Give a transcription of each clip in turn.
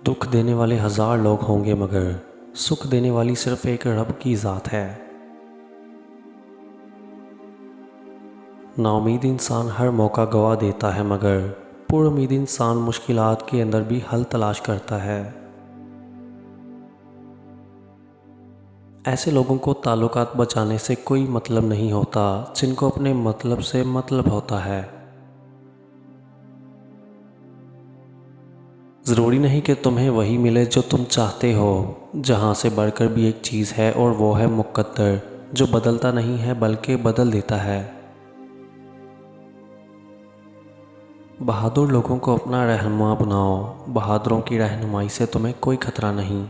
दुख देने वाले हजार लोग होंगे मगर सुख देने वाली सिर्फ एक रब की ज़ात है। नाउमीद इंसान हर मौका गवा देता है मगर पुरुमीद इंसान मुश्किलात के अंदर भी हल तलाश करता है। ऐसे लोगों को ताल्लुकात बचाने से कोई मतलब नहीं होता जिनको अपने मतलब से मतलब होता है। ज़रूरी नहीं कि तुम्हें वही मिले जो तुम चाहते हो। जहाँ से बढ़कर भी एक चीज़ है और वो है मुक़द्दर, जो बदलता नहीं है बल्कि बदल देता है। बहादुर लोगों को अपना रहनुमा बनाओ। बहादुरों की रहनुमाई से तुम्हें कोई खतरा नहीं।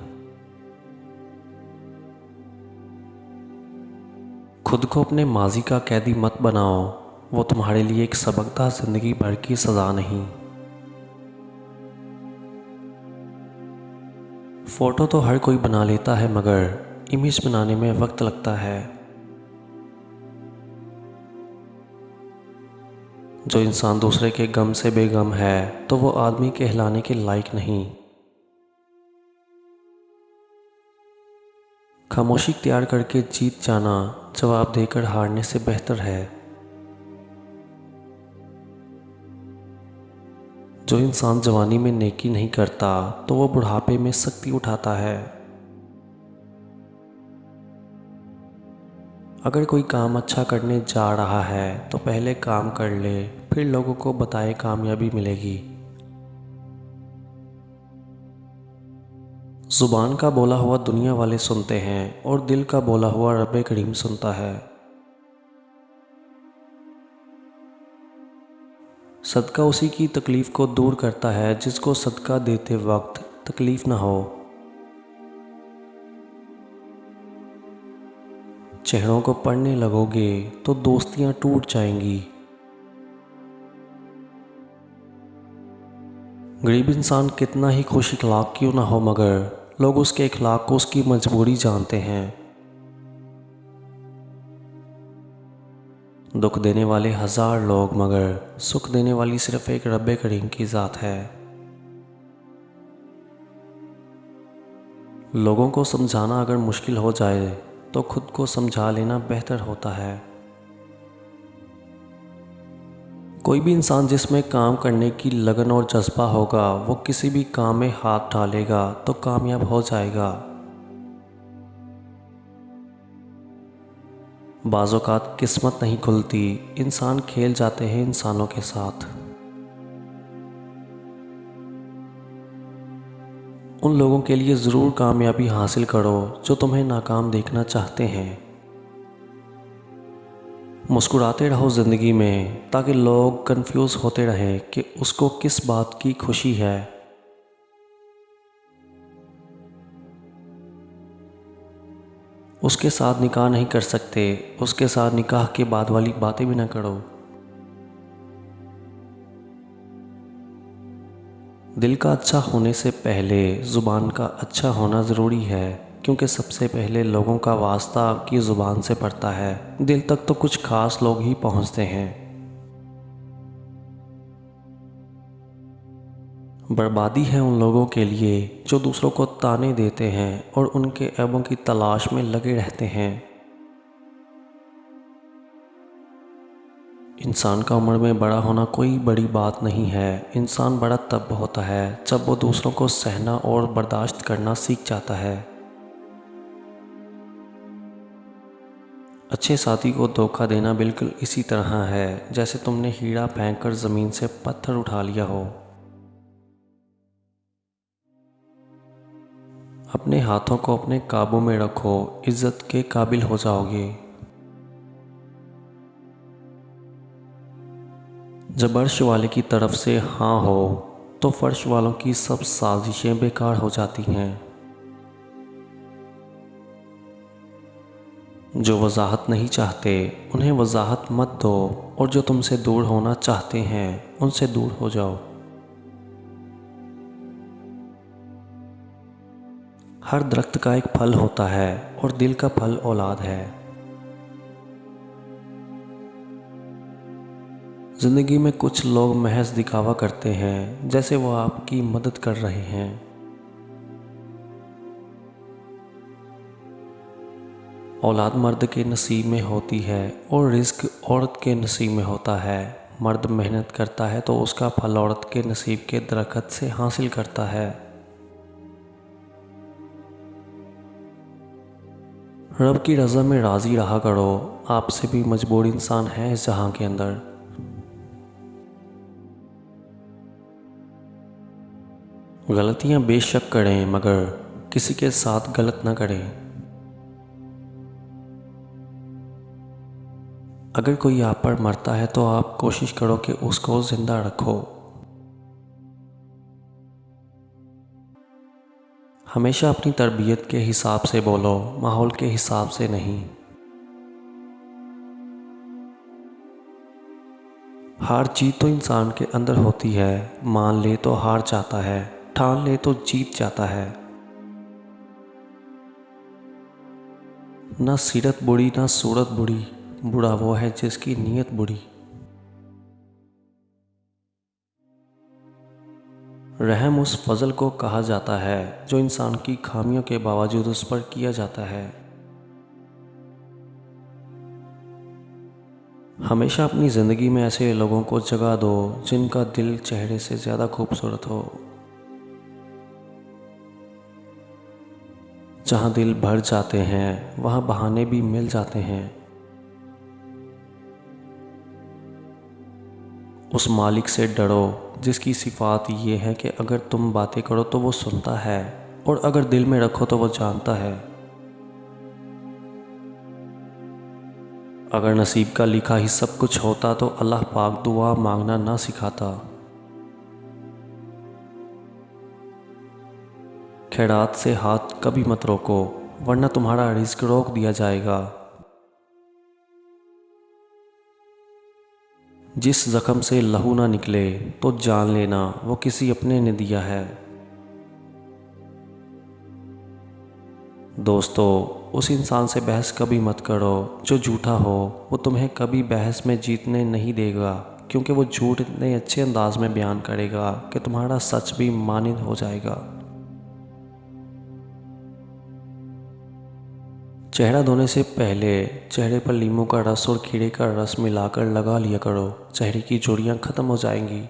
खुद को अपने माजी का कैदी मत बनाओ। वो तुम्हारे लिए एक सबकता ज़िंदगी भर की सज़ा नहीं। फ़ोटो तो हर कोई बना लेता है मगर इमेज बनाने में वक्त लगता है। जो इंसान दूसरे के गम से बेगम है तो वो आदमी कहलाने के लायक नहीं। खामोशी इख्तियार करके जीत जाना जवाब देकर हारने से बेहतर है। जो इंसान जवानी में नेकी नहीं करता तो वो बुढ़ापे में सख्ती उठाता है। अगर कोई काम अच्छा करने जा रहा है तो पहले काम कर ले, फिर लोगों को बताए कामयाबी मिलेगी। ज़ुबान का बोला हुआ दुनिया वाले सुनते हैं और दिल का बोला हुआ रब्बे करीम सुनता है। सदका उसी की तकलीफ़ को दूर करता है जिसको सदका देते वक्त तकलीफ़ ना हो। चेहरों को पढ़ने लगोगे तो दोस्तियां टूट जाएंगी। गरीब इंसान कितना ही खुश इखलाक क्यों ना हो मगर लोग उसके इखलाक को उसकी मजबूरी जानते हैं। दुख देने वाले हजार लोग मगर सुख देने वाली सिर्फ एक रब्बे करीम की ज़ात है। लोगों को समझाना अगर मुश्किल हो जाए तो खुद को समझा लेना बेहतर होता है। कोई भी इंसान जिसमें काम करने की लगन और जज्बा होगा वो किसी भी काम में हाथ डालेगा तो कामयाब हो जाएगा। बाज़ौक़ात किस्मत नहीं खुलती, इंसान खेल जाते हैं इंसानों के साथ। उन लोगों के लिए ज़रूर कामयाबी हासिल करो जो तुम्हें नाकाम देखना चाहते हैं। मुस्कुराते रहो ज़िंदगी में ताकि लोग कंफ्यूज होते रहें कि उसको किस बात की खुशी है। उसके साथ निकाह नहीं कर सकते, उसके साथ निकाह के बाद वाली बातें भी ना करो। दिल का अच्छा होने से पहले ज़ुबान का अच्छा होना ज़रूरी है, क्योंकि सबसे पहले लोगों का वास्ता आपकी ज़ुबान से पड़ता है। दिल तक तो कुछ खास लोग ही पहुंचते हैं। बर्बादी है उन लोगों के लिए जो दूसरों को ताने देते हैं और उनके ऐबों की तलाश में लगे रहते हैं। इंसान का उम्र में बड़ा होना कोई बड़ी बात नहीं है। इंसान बड़ा तब होता है जब वो दूसरों को सहना और बर्दाश्त करना सीख जाता है। अच्छे साथी को धोखा देना बिल्कुल इसी तरह है जैसे तुमने हीरा फेंक कर ज़मीन से पत्थर उठा लिया हो। अपने हाथों को अपने काबू में रखो, इज्जत के काबिल हो जाओगे। जब अर्श वाले की तरफ से हाँ हो तो फर्श वालों की सब साजिशें बेकार हो जाती हैं। जो वजाहत नहीं चाहते उन्हें वजाहत मत दो और जो तुमसे दूर होना चाहते हैं उनसे दूर हो जाओ। हर दरख्त का एक फल होता है और दिल का फल औलाद है। ज़िंदगी में कुछ लोग महज दिखावा करते हैं जैसे वो आपकी मदद कर रहे हैं। औलाद मर्द के नसीब में होती है और रिस्क औरत के नसीब में होता है। मर्द मेहनत करता है तो उसका फल औरत के नसीब के दरख्त से हासिल करता है। रब की रज़ा में राज़ी रहा करो। आपसे भी मजबूर इंसान है इस जहां के अंदर। गलतियां बेशक करें मगर किसी के साथ गलत ना करें। अगर कोई आप पर मरता है तो आप कोशिश करो कि उसको ज़िंदा रखो। हमेशा अपनी तरबियत के हिसाब से बोलो, माहौल के हिसाब से नहीं। हार जीत तो इंसान के अंदर होती है। मान ले तो हार जाता है, ठान ले तो जीत जाता है। ना सीरत बुरी ना सूरत बुरी, बुरा वो है जिसकी नीयत बुरी। रहम उस फजल को कहा जाता है जो इंसान की खामियों के बावजूद उस पर किया जाता है। हमेशा अपनी ज़िंदगी में ऐसे लोगों को जगह दो जिनका दिल चेहरे से ज़्यादा खूबसूरत हो। जहाँ दिल भर जाते हैं वहाँ बहाने भी मिल जाते हैं। उस मालिक से डरो जिसकी सिफात ये है कि अगर तुम बातें करो तो वो सुनता है और अगर दिल में रखो तो वो जानता है। अगर नसीब का लिखा ही सब कुछ होता तो अल्लाह पाक दुआ मांगना ना सिखाता। खैरात से हाथ कभी मत रोको वरना तुम्हारा रिस्क रोक दिया जाएगा। जिस जख्म से लहू ना निकले तो जान लेना वो किसी अपने ने दिया है। दोस्तों, उस इंसान से बहस कभी मत करो जो झूठा हो। वो तुम्हें कभी बहस में जीतने नहीं देगा क्योंकि वो झूठ इतने अच्छे अंदाज में बयान करेगा कि तुम्हारा सच भी मानिंद हो जाएगा। चेहरा धोने से पहले चेहरे पर नींबू का रस और खीरे का रस मिलाकर लगा लिया करो। चेहरे की झुर्रियाँ ख़त्म हो जाएंगी।